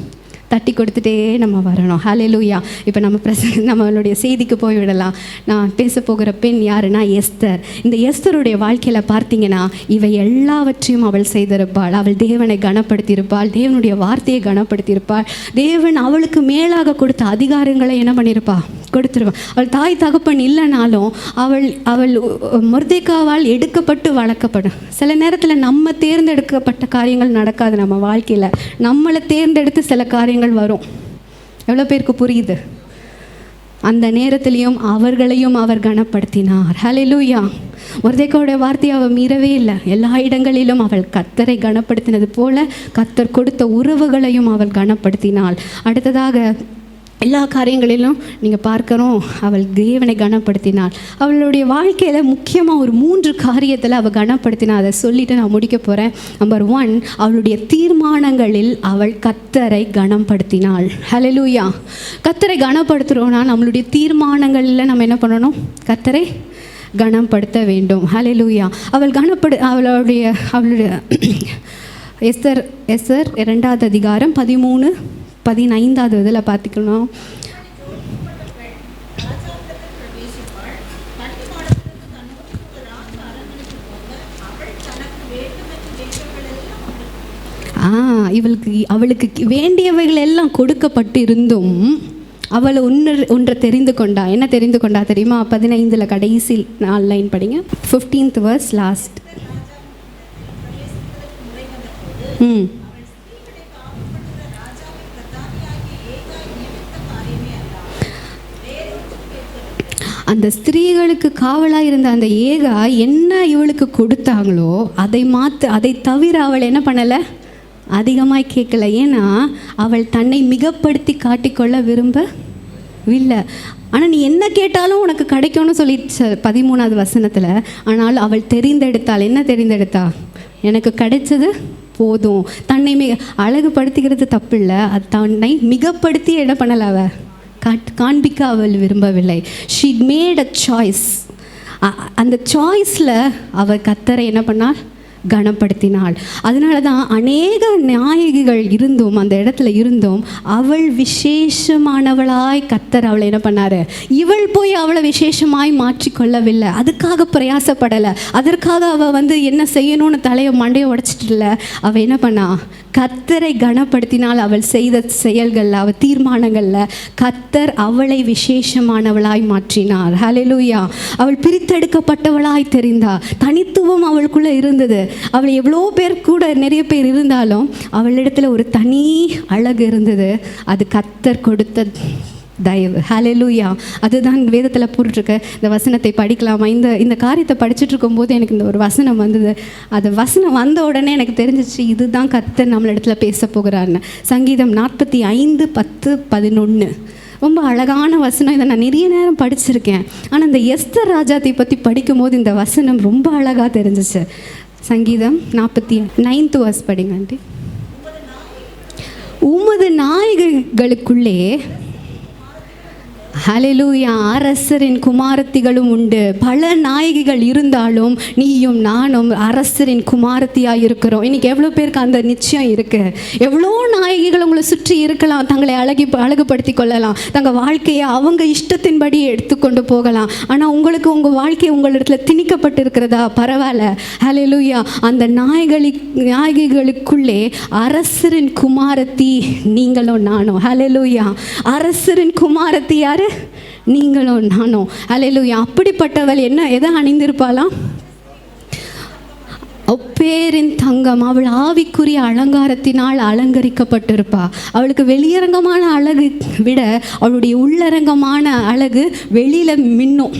தட்டி கொடுத்துட்டே நம்ம வரணும். ஹல்லேலூயா. இப்போ நம்மளுடைய செய்திக்கு போய்விடலாம். நான் பேச போகிற பெண் யாருன்னா எஸ்தர். இந்த எஸ்தருடைய வாழ்க்கையில் பார்த்தீங்கன்னா இவை எல்லாவற்றையும் அவள் செய்திருப்பாள். அவள் தேவனை கனப்படுத்தியிருப்பாள், தேவனுடைய வார்த்தையை கனப்படுத்தியிருப்பாள். தேவன் அவளுக்கு மேலாக கொடுத்த அதிகாரங்களை என்ன பண்ணியிருப்பா, கொடுத்துருவாள். அவள் தாய் தகப்பன் இல்லைனாலும் அவள் மொர்தெக்காவால் எடுக்கப்பட்டு வளர்க்கப்படும். சில நேரத்தில் நம்ம தேர்ந்தெடுக்கப்பட்ட காரியங்கள் நடக்காது நம்ம வாழ்க்கையில். நம்மளை தேர்ந்தெடுத்து சில காரியங்கள் வரும். எவ்வளோ பேருக்கு புரியுது? அந்த நேரத்திலையும் அவர்களையும் அவர் கனப்படுத்தினார். ஹல்லேலூயா. மொர்தெக்காவுடைய வார்த்தையை அவள் மீறவே இல்லை. எல்லா இடங்களிலும் அவள் கர்த்தரை கனப்படுத்தினது போல கர்த்தர் கொடுத்த உறவுகளையும் அவள் கனப்படுத்தினாள். அடுத்ததாக எல்லா காரியங்களிலும் நீங்கள் பார்க்குறோம், அவள் தேவனை கனப்படுத்தினாள். அவளுடைய வாழ்க்கையில் முக்கியமாக ஒரு 3 காரியத்தில் அவள் கனப்படுத்தினாள். அதை சொல்லிவிட்டு நான் முடிக்க போகிறேன். நம்பர் 1, அவளுடைய தீர்மானங்களில் அவள் கர்த்தரை கனப்படுத்தினாள். ஹல்லேலூயா. கர்த்தரை கனப்படுத்துகிறோன்னா நம்மளுடைய தீர்மானங்களில் நம்ம என்ன பண்ணணும், கர்த்தரை கனப்படுத்த வேண்டும். ஹல்லேலூயா. அவளுடைய எஸ்தர் 2வது அதிகாரம் 13-15 இதில் பார்த்துக்கணும். அவளுக்கு வேண்டியவைகள் எல்லாம் கொடுக்கப்பட்டு இருந்தும் அவள் ஒன்றை தெரிந்து கொண்டா. என்ன தெரிந்து கொண்டா தெரியுமா? 15 கடைசி 4 லைன் படிங்க. 15th verse last. அந்த ஸ்திரீகளுக்கு காவலாக இருந்த அந்த ஏகா என்ன இவளுக்கு கொடுத்தாங்களோ அதை தவிர அவள் என்ன பண்ணலை, அதிகமாக கேட்கல. ஏன்னா அவள் தன்னை மிகப்படுத்தி காட்டிக்கொள்ள விரும்பவில்லை. ஆனால் நீ என்ன கேட்டாலும் உனக்கு கிடைக்கும்னு சொல்லிடுச்சு 13வது வசனத்தில். ஆனால் அவள் தெரிந்தெடுத்தாள். என்ன தெரிந்தெடுத்தா? எனக்கு கிடைச்சது போதும். தன்னை அழகுபடுத்திக்கிறது தப்பு இல்லை, அது தன்னை மிகப்படுத்தி என்ன பண்ணலை, அவள் காண்பிக்க அவள் விரும்பவில்லை. She made a choice. அந்த சாய்ஸில் அவள் கர்த்தரை என்ன பண்ணாள், கனப்படுத்தினாள். அதனால தான் அநேக நாயகிகள் இருந்தும் அந்த இடத்துல இருந்தும் அவள் விசேஷமானவளாய் கர்த்தர் அவளை என்ன பண்ணார், இவள் போய் அவளை விசேஷமாய் மாற்றிக்கொள்ளவில்லை. அதுக்காக பிரயாசப்படலை. அதற்காக அவள் என்ன செய்யணும்னு தலையை மண்டையை உடைச்சிட்டு இல்லை. அவள் என்ன பண்ணா, கர்த்தரை கனப்படுத்தினால் அவள் செய்த செயல்களில், அவள் தீர்மானங்களில் கர்த்தர் அவளை விசேஷமானவளாய் மாற்றினார். ஹல்லேலூயா. அவள் பிரித்தெடுக்கப்பட்டவளாய் தெரிந்தாள். தனித்துவம் அவளுக்குள்ளே இருந்தது. அவள் எவ்வளோ பேர் கூட நிறைய பேர் இருந்தாலும் அவளிடத்துல ஒரு தனி அழகு இருந்தது. அது கர்த்தர் கொடுத்த தயவு. ஹல்லேலூயா. அதுதான் வேதத்தில் போட்டிருக்கு. இந்த வசனத்தை படிக்கலாமா? இந்த காரியத்தை படிச்சுட்டு இருக்கும்போது எனக்கு இந்த ஒரு வசனம் வந்தது. அது வசனம் வந்த உடனே எனக்கு தெரிஞ்சிச்சு, இதுதான் கர்த்தர் நம்மளிடத்துல பேச போகிறாருன்னு. சங்கீதம் 45:10-11 ரொம்ப அழகான வசனம். இதை நான் நிறைய நேரம் படிச்சிருக்கேன். ஆனால் இந்த எஸ்தர் ராஜாத்தை பற்றி படிக்கும்போது இந்த வசனம் ரொம்ப அழகாக தெரிஞ்சிச்சு. சங்கீதம் 49th verse படிங்க ஆண்டி. உமது நாயகர்களுக்குள்ளே ஹல்லேலூயா அரசரின் குமாரத்திகளும் உண்டு. பல நாயகிகள் இருந்தாலும் நீயும் நானும் அரசரின் குமாரத்தியாக இருக்கிறோம். இன்றைக்கி எவ்வளோ பேருக்கு அந்த நிச்சயம் இருக்குது? எவ்வளோ நாயகிகள் உங்களை சுற்றி இருக்கலாம். தங்களை அழகுபடுத்தி கொள்ளலாம். தங்கள் வாழ்க்கையை அவங்க இஷ்டத்தின்படி எடுத்துக்கொண்டு போகலாம். ஆனால் உங்களுக்கு உங்கள் வாழ்க்கை உங்களிடத்துல திணிக்கப்பட்டு இருக்கிறதா? பரவாயில்ல. ஹல்லேலூயா. அந்த நாயகிகளுக்குள்ளே அரசரின் குமாரத்தி நீங்களும் நானும். ஹல்லேலூயா. அரசரின் குமாரத்தி யார்? நீங்களும் நானும். ஹல்லேலூயா. அப்படிப்பட்டவள் எதை அணிந்திருப்பாளாம்? ஒப்பேரின் தங்கம். அவள் ஆவிக்குரிய அலங்காரத்தினால் அலங்கரிக்கப்பட்டிருப்பா. அவளுக்கு வெளியரங்கமான அழகு விட அவளுடைய உள்ளரங்கமான அழகு வெளியில மின்னும்.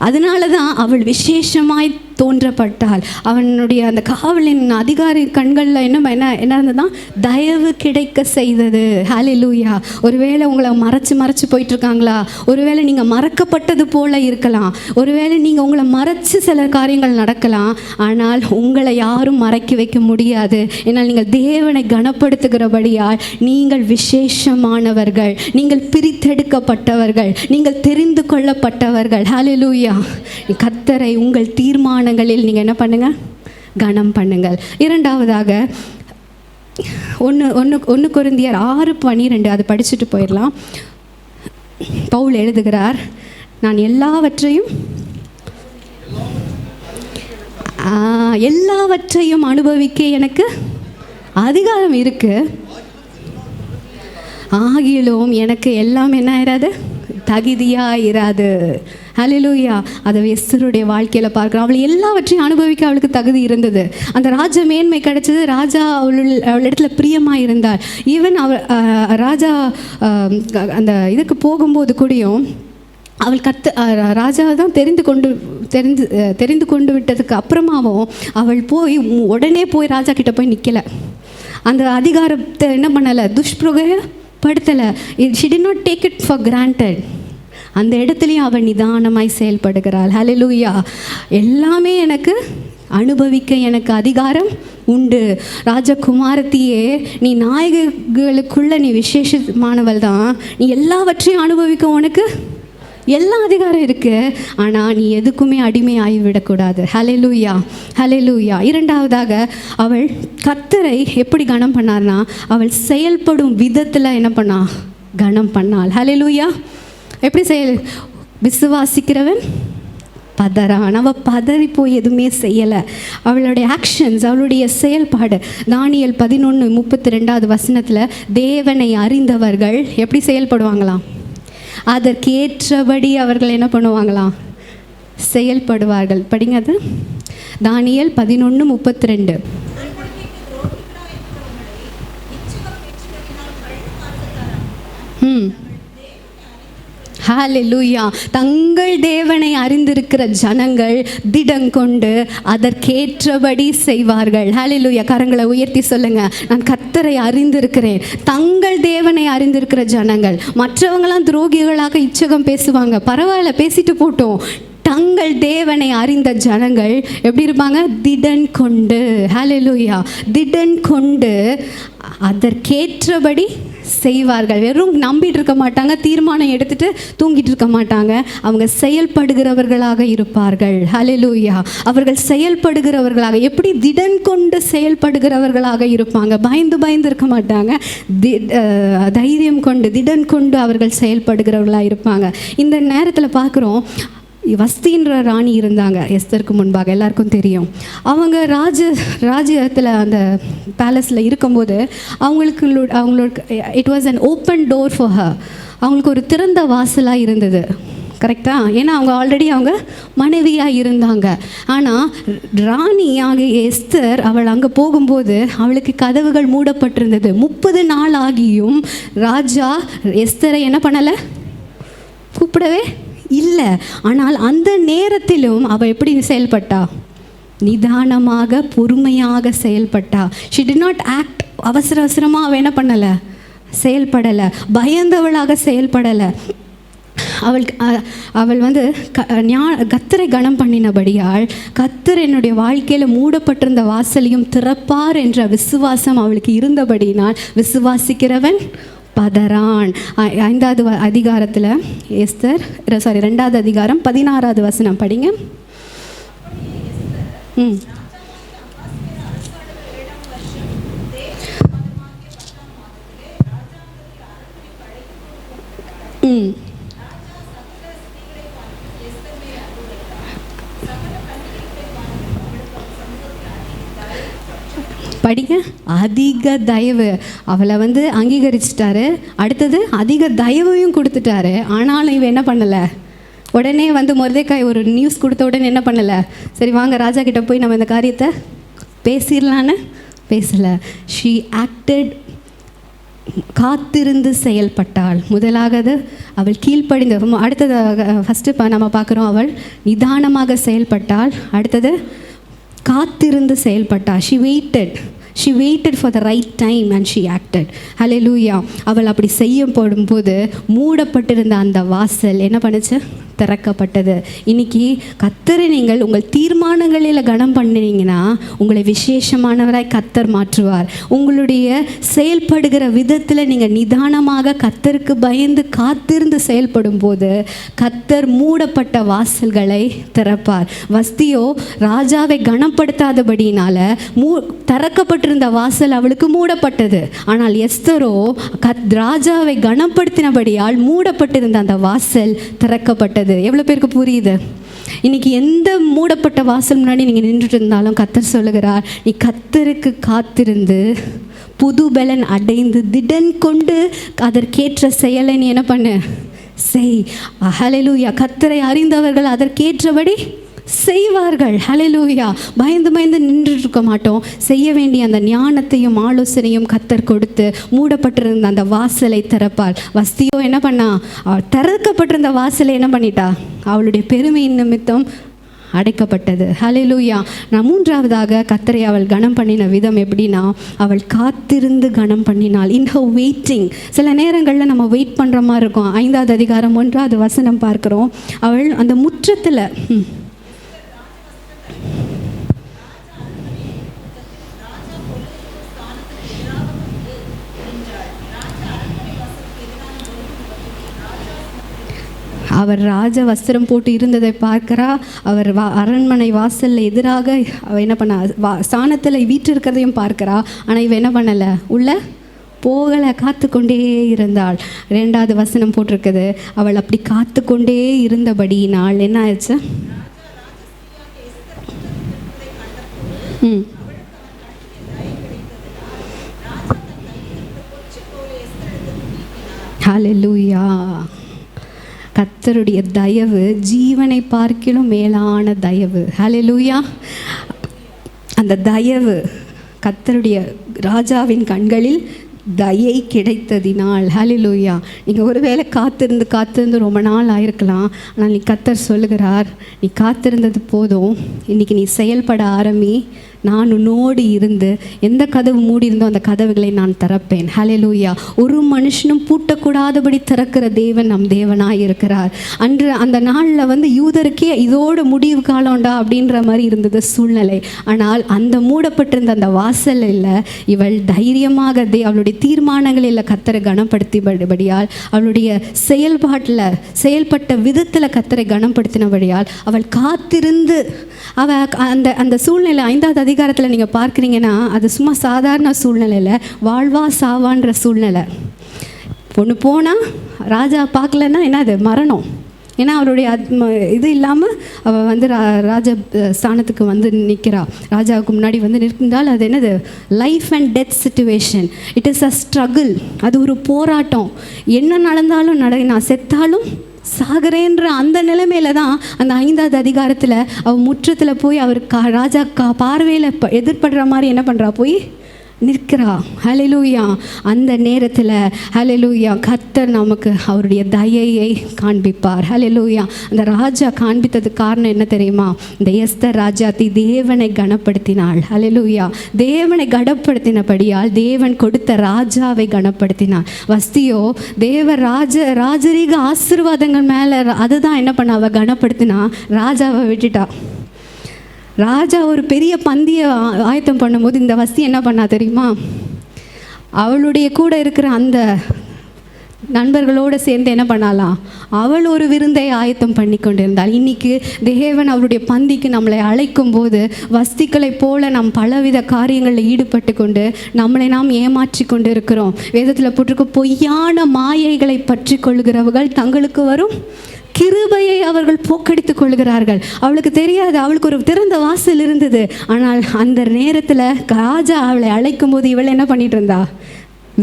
அதனால தான் அவள் விசேஷமாய் தோன்றப்பட்டாள். அவனுடைய அந்த காவலின் அதிகாரி கண்களில் என்ன இருந்ததுதான் தயவு கிடைக்க செய்தது. ஹல்லேலூயா. ஒருவேளை உங்களை மறைச்சு போயிட்டுருக்காங்களா? ஒருவேளை நீங்கள் மறக்கப்பட்டது போல இருக்கலாம். ஒருவேளை நீங்கள் உங்களை மறைச்சு சில காரியங்கள் நடக்கலாம். ஆனால் உங்களை யாரும் மறைக்க வைக்க முடியாது. ஏன்னால் நீங்கள் தேவனை கனப்படுத்துகிறபடியால் நீங்கள் விசேஷமானவர்கள், நீங்கள் பிரித்தெடுக்கப்பட்டவர்கள், நீங்கள் தெரிந்து கொள்ளப்பட்டவர்கள். ஹல்லேலூயா. கர்த்தரை உங்கள் தீர்மானங்களில் நீங்கள் என்ன பண்ணுங்க? கனம் பண்ணுங்கள். இரண்டாவதாக 1 கொரிந்தியர் 6:12 அது படிச்சுட்டு போயிடலாம். பவுல் எழுதுகிறார், நான் எல்லாவற்றையும் அனுபவிக்க எனக்கு அதிகாரம் இருக்கு. ஆகிலும் எனக்கு எல்லாம் என்ன ஆயிராது? தகுதியாக இராது. ஹல்லேலூயா. அதை எஸ்தருடைய வாழ்க்கையில் பார்க்குறோம். அவள் எல்லாவற்றையும் அனுபவிக்க அவளுக்கு தகுதி இருந்தது. அந்த ராஜ மேன்மை கிடைச்சது. ராஜா அவளிடத்துல பிரியமாக இருந்தார். ஈவன் ராஜா அந்த இதுக்கு போகும்போது கூடயும் அவள் ராஜாவை தான் தெரிந்து கொண்டு விட்டதுக்கு அப்புறமாவும் அவள் உடனே போய் ராஜா கிட்ட போய் நிற்கலை. அந்த அதிகாரத்தை என்ன பண்ணலை? துஷ்பிரயோகப்படுத்தலை. She did not take it for granted. அந்த இடத்துலையும் அவள் நிதானமாய் செயல்படுகிறாள். ஹல்லேலூயா. எல்லாமே எனக்கு அனுபவிக்க எனக்கு அதிகாரம் உண்டு. ராஜகுமாரத்தியே, நீ நாயகர்களுக்குள்ள நீ விசேஷமானவள் தான். நீ எல்லாவற்றையும் அனுபவிக்க உனக்கு எல்லா அதிகாரம் இருக்குது. ஆனால் நீ எதுக்குமே அடிமை ஆகிவிடக்கூடாது. ஹல்லேலூயா. ஹல்லேலூயா. இரண்டாவதாக அவள் கர்த்தரை எப்படி கனம் பண்ணார்னா, அவள் செயல்படும் விதத்தில் என்ன பண்ணா? கனம் பண்ணாள். ஹல்லேலூயா. எப்படி விசுவாசிக்கிறவன் பதறான். அவள் பதறி போய் எதுவுமே செய்யலை. அவளுடைய ஆக்ஷன்ஸ், அவளுடைய செயல்பாடு. தானியேல் 11:32 தேவனை அறிந்தவர்கள் எப்படி செயல்படுவாங்களாம்? அதற்கேற்றபடி அவர்கள் என்ன பண்ணுவாங்களாம்? செயல்படுவார்கள். படிங்க அது. தானியேல் 11:32. ஹல்லேலூயா. தங்கள் தேவனை அறிந்திருக்கிற ஜனங்கள் திடங்கொண்டு அதற்கேற்றபடி செய்வார்கள். ஹல்லேலூயா. கரங்களை உயர்த்தி சொல்லுங்க, நான் கர்த்தரை அறிந்திருக்கிறேன். தங்கள் தேவனை அறிந்திருக்கிற ஜனங்கள். மற்றவங்களாம் துரோகிகளாக இச்சகம் பேசுவாங்க, பரவாயில்ல, பேசிட்டு போட்டோம். தங்கள் தேவனை அறிந்த ஜனங்கள் எப்படி இருப்பாங்க? திடன் கொண்டு. ஹல்லேலூயா. திடன் கொண்டு அதற்கேற்றபடி செய்வார்கள். வெறும் நம்பிட்டு இருக்க மாட்டாங்க, தீர்மானம் எடுத்துட்டு தூங்கிட்டு இருக்க மாட்டாங்க. அவங்க செயல்படுகிறவர்களாக இருப்பார்கள். ஹல்லேலூயா. அவர்கள் செயல்படுகிறவர்களாக, எப்படி? திடன் கொண்டு செயல்படுகிறவர்களாக இருப்பாங்க. பயந்து இருக்க மாட்டாங்க. தைரியம் கொண்டு, திடன் கொண்டு அவர்கள் செயல்படுகிறவர்களாக இருப்பாங்க. இந்த நேரத்தில் பார்க்குறோம், வஸ்தின்ற ராணி இருந்தாங்க எஸ்தருக்கு முன்பாக, எல்லாருக்கும் தெரியும். அவங்க ராஜ்யத்தில் அந்த பேலஸில் இருக்கும்போது அவங்களுக்கு it was an open door for her. அவங்களுக்கு ஒரு திறந்த வாசலாக இருந்தது. கரெக்டாக? ஏன்னா அவங்க ஆல்ரெடி அவங்க மனைவியாக இருந்தாங்க. ஆனால் ராணியாக எஸ்தர் அவள் அங்கே போகும்போது அவளுக்கு கதவுகள் மூடப்பட்டிருந்தது. 30 நாள் ஆகியும் ராஜா எஸ்தரை என்ன பண்ணலை? கூப்பிடவே இல்லை. ஆனால் அந்த நேரத்திலும் அவள் எப்படி செயல்பட்டா? நிதானமாக பொறுமையாக செயல்பட்டா. She did not act. அவசரமாக அவள் என்ன பண்ணலை? செயல்படலை. பயந்தவளாக செயல்படலை. அவள் வந்து கர்த்தரை கனம் பண்ணினபடியால் கர்த்தர் என்னுடைய வாழ்க்கையில் மூடப்பட்டிருந்த வாசலையும் திறப்பார் என்ற விசுவாசம் அவளுக்கு இருந்தபடினால் விசுவாசிக்கிறவன் பதறான். 5வது அதிகாரத்தில் எஸ்தர் 2வது அதிகாரம் 16வது வசனம் படிங்க. படிங்க. அதிக தயவு. அவளை வந்து அங்கீகரிச்சிட்டாரு. அடுத்தது அதிக தயவையும் கொடுத்துட்டாரு. ஆனாலும் இவன் என்ன பண்ணலை? உடனே வந்து மொர்தெக்காய் ஒரு நியூஸ் கொடுத்த உடனே என்ன பண்ணலை? சரி வாங்க ராஜா கிட்ட போய் நம்ம இந்த காரியத்தை பேசிடலான்னு பேசலை. She acted. காத்திருந்து செயல்பட்டாள். முதலாவது அவள் கீழ்ப்படிந்த. அடுத்தது ஃபஸ்ட்டு நம்ம பார்க்குறோம், அவள் நிதானமாக செயல்பட்டாள். அடுத்தது காத்திருந்து செயல்பட்டாள். She waited for the right time and she acted. Hallelujah. அவள் அப்படி செய்யப்படும்போது மூடப்பட்டிருந்த அந்த வாசல் என்ன பண்ணுச்சு? திறக்கப்பட்டது. இன்னைக்கு கர்த்தரை நீங்கள் உங்கள் தீர்மானங்களில் கனம் பண்ணினீங்கன்னா உங்களை விசேஷமானவராய் கர்த்தர் மாற்றுவார். உங்களுடைய செயல்படுகிற விதத்தில் நீங்கள் நிதானமாக கர்த்தருக்கு பயந்து காத்திருந்து செயல்படும் போது கர்த்தர் மூடப்பட்ட வாசல்களை திறப்பார். வஸ்தியோ ராஜாவை கனப்படுத்தாதபடியினால திறக்கப்பட்டிருந்த வாசல் அவளுக்கு மூடப்பட்டது. ஆனால் எஸ்தரோ ராஜாவை கனப்படுத்தினபடியால் மூடப்பட்டிருந்த அந்த வாசல் திறக்கப்பட்டது. எவ்வளோ பேருக்கு புரியுது? இன்னைக்கு எந்த மூடப்பட்ட வாசல் முன்னாடி நீங்கள் நின்றுட்டு இருந்தாலும் கர்த்தர் சொல்லுகிறார், நீ கர்த்தருக்கு காத்திருந்து புது பலன் அடைந்து திடன் கொண்டு அதற்கேற்ற செயலை நீ என்ன பண்ணு? செய். ஹல்லேலூயா. கர்த்தரை அறிந்தவர்கள் அதற்கேற்றபடி செய்வார்கள். ஹல்லேலூயா. பயந்து நின்று இருக்க மாட்டோம். செய்ய வேண்டிய அந்த ஞானத்தையும் ஆலோசனையும் கர்த்தர் கொடுத்து மூடப்பட்டிருந்த அந்த வாசலை திறப்பாள். வஸ்தியோ என்ன பண்ணா? திறக்கப்பட்டிருந்த வாசலை என்ன பண்ணிட்டா? அவளுடைய பெருமையின் நிமித்தம் அடைக்கப்பட்டது. ஹல்லேலூயா. நான் 3வதாக கர்த்தரை அவள் கனம் பண்ணின விதம் எப்படின்னா, அவள் காத்திருந்து கனம் பண்ணினாள். In her waiting. சில நேரங்களில் நம்ம வெயிட் பண்ணுற மாதிரி இருக்கும். 5வது அதிகாரம் 1வது வசனம் பார்க்குறோம். அவள் அந்த முற்றத்தில் அவர் ராஜ வஸ்திரம் போட்டு இருந்ததை பார்க்கிறா. அவர் அரண்மனை வாசலில் எதிராக அவள் என்ன பண்ணா? ஸ்தானத்தில் வீட்டு இருக்கிறதையும் பார்க்கிறா. ஆனால் இவ என்ன பண்ணலை? உள்ள போகலை. காத்து கொண்டே இருந்தாள். 2வது வசனம் போட்டிருக்குது. அவள் அப்படி காத்து கொண்டே இருந்தபடியினால் என்ன ஆயிடுச்சு? ஹல்லேலூயா. கர்த்தருடைய தயவு ஜீவனை பார்க்கிலும் மேலான தயவு. ஹல்லேலூயா. அந்த தயவு கர்த்தருடைய ராஜாவின் கண்களில் தயை கிடைத்ததினால். ஹல்லேலூயா. நீங்கள் ஒருவேளை காத்திருந்து ரொம்ப நாள் ஆயிருக்கலாம். ஆனால் நீ கர்த்தர் சொல்லுகிறார், நீ காத்திருந்தது போதும், இன்றைக்கி நீ செயல்பட ஆரம்பி. நான் உன்னோடு இருந்து எந்த கதவு மூடி இருந்தோ அந்த கதவுகளை நான் திறப்பேன். ஹல்லேலூயா. ஒரு மனுஷனும் பூட்டக்கூடாதபடி திறக்கிற தேவன் நம் தேவனாக இருக்கிறார். அன்று அந்த நாளில் வந்து யூதருக்கே இதோட முடிவு காலம்டா அப்படின்ற மாதிரி இருந்தது சூழ்நிலை. ஆனால் அந்த மூடப்பட்டிருந்த அந்த வாசலில் இவள் தைரியமாக அவளுடைய தீர்மானங்களில் கர்த்தரை கனப்படுத்திபடியால், அவளுடைய செயல்பட்ட விதத்தில் கர்த்தரை கனப்படுத்தினபடியால் அவள் காத்திருந்து அந்த சூழ்நிலை 5வது அதிகாரத்தில் நீங்கள் பார்க்குறீங்கன்னா அது சும்மா சாதாரண சூழ்நிலையில் வாழ்வா சாவான்ற சூழ்நிலை. பொண்ணு போனால் ராஜா பார்க்கலன்னா என்ன? அது மரணம் ஏன்னா அவருடைய இது இல்லாமல் அவள் வந்து ராஜ ஸ்தானத்துக்கு வந்து நிற்கிறா. ராஜாவுக்கு முன்னாடி வந்து நிற்கின்றால் அது என்னது, life and death situation. It is a struggle. அது ஒரு போராட்டம். என்ன நடந்தாலும் நான் செத்தாலும் சாகரேன்ற அந்த நிலைமையில தான் அந்த 5வது அதிகாரத்தில் அவள் முற்றத்தில் போய் அவர் ராஜா பார்வையில் எதிர்படுற மாதிரி என்ன பண்ணுறா, போய் நிற்கிறா. ஹல்லேலூயா. அந்த நேரத்தில் ஹல்லேலூயா கர்த்தர் நமக்கு அவருடைய தயையை காண்பிப்பார். ஹல்லேலூயா. அந்த ராஜா காண்பித்ததுக்கு காரணம் என்ன தெரியுமா? இந்த எஸ்தர் ராஜாத்தி தேவனை கனப்படுத்தினாள். ஹல்லேலூயா. தேவனை கனப்படுத்தினபடியால் தேவன் கொடுத்த ராஜாவை கனப்படுத்தினாள். வஸ்தியோ ராஜரீக ஆசீர்வாதங்கள் மேலே அதுதான் என்ன பண்ண, அவள் கனப்படுத்தினா, ராஜாவை விட்டுட்டா. ராஜா ஒரு பெரிய பந்தியை ஆயத்தம் பண்ணும்போது இந்த வஸ்தி என்ன பண்ணா தெரியுமா? அவளுடைய கூட இருக்கிற அந்த நண்பர்களோடு சேர்ந்து என்ன பண்ணாலாம், அவள் ஒரு விருந்தை ஆயத்தம் பண்ணி கொண்டிருந்தாள். இன்றைக்கி தேவன் அவருடைய பந்திக்கு நம்மளை அழைக்கும் போது வஸ்திகளை போல நாம் பலவித காரியங்களில் ஈடுபட்டு கொண்டு நம்மளை நாம் ஏமாற்றி கொண்டு இருக்கிறோம். வேதத்தில் போட்டிருக்க பொய்யான மாயைகளை பற்றி கொள்கிறவர்கள் தங்களுக்கு வரும் கிருபையை அவர்கள் போக்கடித்துக் கொள்கிறார்கள். அவளுக்கு தெரியாது, அவளுக்கு ஒரு திறந்த வாசல் இருந்தது. ஆனால் அந்த நேரத்தில் ராஜா அவளை அழைக்கும் போது இவள் என்ன பண்ணிட்டு இருந்தா,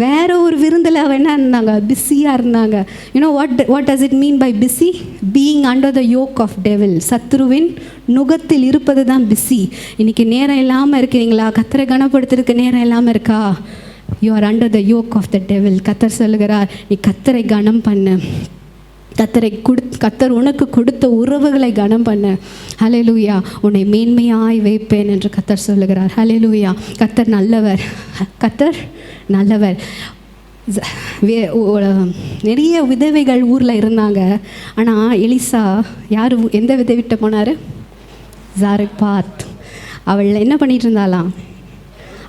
வேற ஒரு விருந்தில் அவள் என்ன இருந்தாங்க, பிஸியாக இருந்தாங்க. You know what does it mean by busy? Being under the yoke of devil. சத்ருவின் நுகத்தில் இருப்பது தான் பிஸி. இன்றைக்கி நேரம் இல்லாமல் இருக்கிறீங்களா? கர்த்தரை கனப்படுத்துறதுக்கு நேரம் இல்லாமல் இருக்கா? You are under the yoke of the devil. கர்த்தர் சொல்லுகிறார், நீ கர்த்தரை கனம் பண்ணு. கர்த்தர் உனக்கு கொடுத்த உறவுகளை கனம் பண்ண. ஹல்லேலூயா. உன்னை மேன்மையாய் வைப்பேன் என்று கர்த்தர் சொல்லுகிறார். ஹல்லேலூயா. கர்த்தர் நல்லவர். கர்த்தர் நல்லவர். நிறைய விதவைகள் ஊரில் இருந்தாங்க. ஆனால் எலிசா யார், எந்த விதவிட்ட போனார்? சாரெப்பாத். அவள் என்ன பண்ணிட்டு இருந்தாலாம்,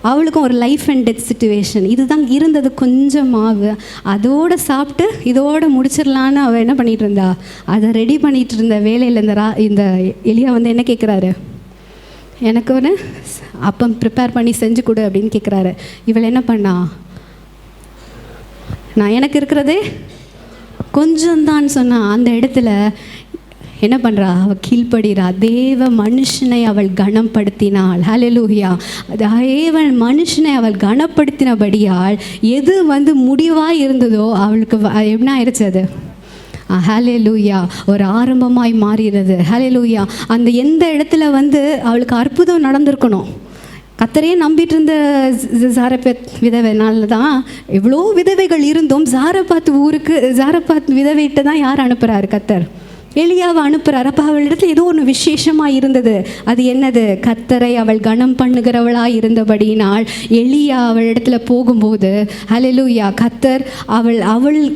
அவளுக்கும் ஒரு லைஃப் அண்ட் டெத் சிச்சுவேஷன் இதுதான் இருந்தது. கொஞ்சம் மாவு அதோடு சாப்பிட்டு இதோடு முடிச்சிடலான்னு அவள் என்ன பண்ணிகிட்டு இருந்தா, அதை ரெடி பண்ணிகிட்டு இருந்த வேலையில் இந்த எலியா வந்து என்ன கேட்குறாரு, எனக்கு ஒரு அப்பம் ப்ரிப்பேர் பண்ணி செஞ்சு கொடு அப்படின்னு கேட்குறாரு. இவள் என்ன பண்ணா, நான் எனக்கு இருக்கிறதே கொஞ்சம்தான் சொன்னா. அந்த இடத்துல என்ன பண்ணுறா, அவள் கீழ்ப்படுகிறா. தேவ மனுஷனை அவள் கனப்படுத்தினாள். ஹல்லேலூயா. தேவன் மனுஷனை அவள் கனப்படுத்தினபடியால் எது வந்து முடிவாக இருந்ததோ அவளுக்கு என்ன ஆயிடுச்சு, அது ஹல்லேலூயா ஒரு ஆரம்பமாய் மாறிடுறது. ஹல்லேலூயா. அந்த எந்த இடத்துல வந்து அவளுக்கு அற்புதம் நடந்திருக்கணும். கர்த்தரையே நம்பிட்டு இருந்த சாரபாத் விதவைனால தான் எவ்வளோ விதவைகள் இருந்தும் சாரபாத் விதவைகிட்ட தான் யார் அனுப்புகிறாரு, கர்த்தர் எலியாவை அனுப்புகிறார். அப்போ அவளிடத்தில் ஏதோ ஒன்று விசேஷமாக இருந்தது. அது என்னது, கர்த்தரை அவள் கனம் பண்ணுகிறவளாக இருந்தபடியினால் எலியா அவளிடத்தில் போகும்போது ஹல்லேலூயா கர்த்தர்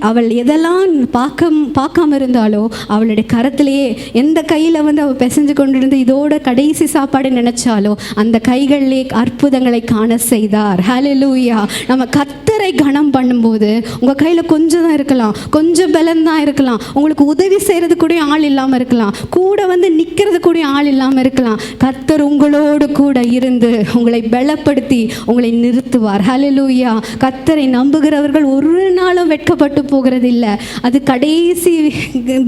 அவள் எதெல்லாம் பார்க்காம இருந்தாலோ அவளுடைய கரத்திலேயே எந்த கையில் வந்து அவள் பிசைஞ்சு கொண்டிருந்து இதோட கடைசி சாப்பாடு நினைச்சாலோ அந்த கைகளிலே அற்புதங்களை காண செய்தார். ஹல்லேலூயா. நம்ம கர்த்தரை கனம் பண்ணும்போது உங்கள் கையில் கொஞ்சம் தான் இருக்கலாம், கொஞ்சம் பலம் தான் இருக்கலாம், உங்களுக்கு உதவி செய்கிறது கூட ஆள் இல்லாமல் இருக்கலாம், கூட வந்து நிற்கிறது கூட ஆள் இல்லாமல் இருக்கலாம். கர்த்தர் உங்களோடு கூட இருந்து உங்களை பலப்படுத்தி உங்களை நிறுத்துவார். ஹல்லேலூயா. கர்த்தரை நம்புகிறவர்கள் ஒரு நாளும் வெட்கப்பட்டு போகிறது இல்லை. அது கடைசி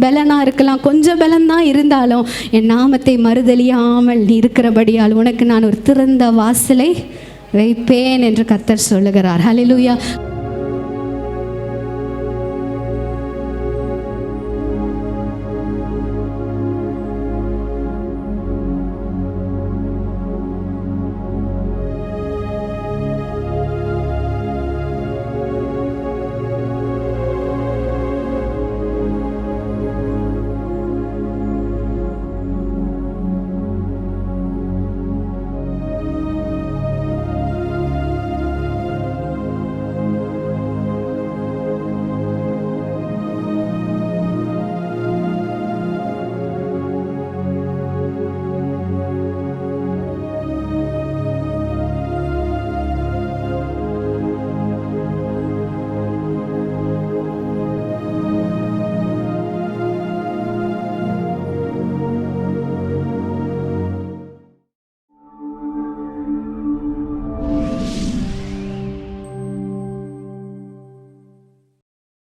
பலனாக இருக்கலாம், கொஞ்சம் பலன்தான் இருந்தாலும் என் நாமத்தை மறுதலியாமல் இருக்கிறபடியால் உனக்கு நான் ஒரு திறந்த வாசலை வைப்பேன் என்று கர்த்தர் சொல்லுகிறார். ஹல்லேலூயா.